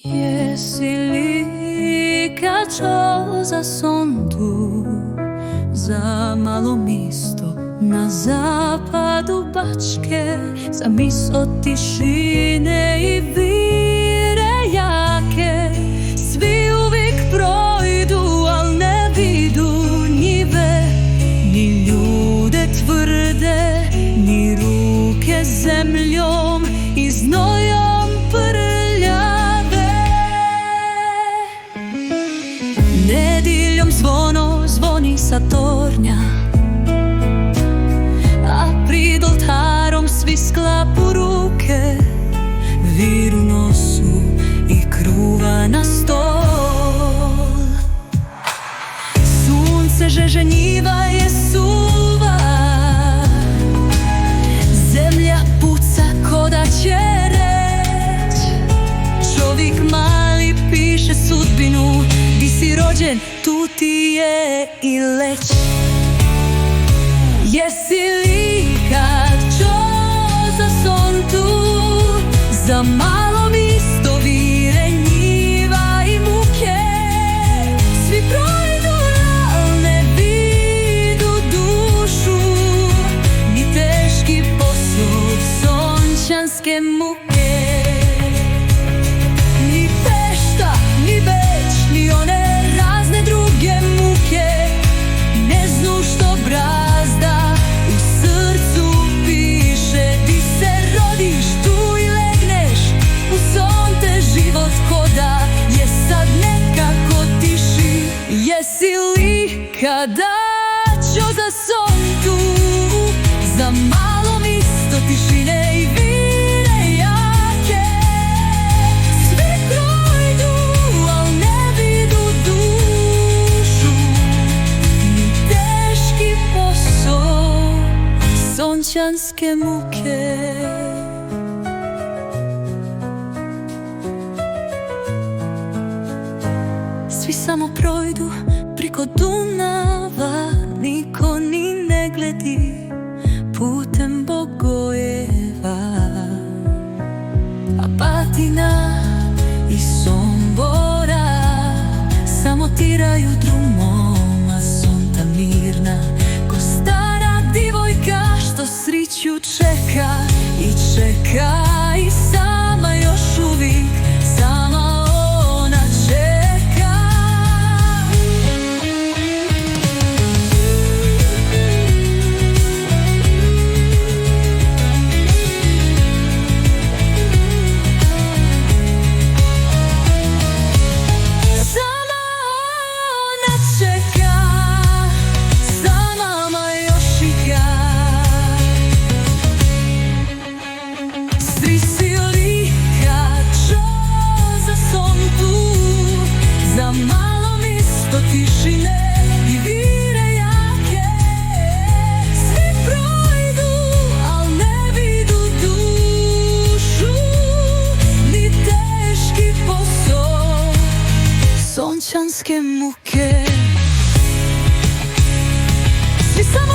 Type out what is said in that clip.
Jesi li kad za son tu, za malo misto na zapadu Bačke, za miso tišine i vire jake. Svi uvijek projdu, al ne vidu njive, ni ljude tvrde, ni ruke zemljom i znojom prljave. Nedjeljom zvono zvoni sa tornja, a pred oltarom svi sklapu ruke, vir u nosu i kruva na stol. Sunce žeže, njiva je suva, zemlja puca ko da će reć. Čovjek mali piše sudbinu, di si rođen tu ti je i leć. Jesi li kad za son tu, za malo misto vire njiva i muke. Svi projdu, al ne vidu dušu, ni teški posao sončanske muke. Ni Pešta, ni Beč, ni one razne druge muke ne znu što brazda u srcu piše. Di se rodiš, tu i legneš, u son te život koda je sad nekako tiši. Jesi li kada za son tu, za malo misto tišine i vire jake. Svi projdu, al ne vidu dušu, ni teški posao sončanske muke. Svi samo projdu priko Dunava, niko ni ne gledi putem Bogojeva. Apatina i Sombora samo tiraju drumom, a sonta mirna ko stara divojka što sriću čeka i čeka. I sama još uvijek, sama ona čeka. Sama ona čeka, sa mama još igra. Svi si li kad za son tu, za malo misto tišine i vire jake. Svi projdu, al ne vidu dušu, ni teški posao sončanske muke. Svi samo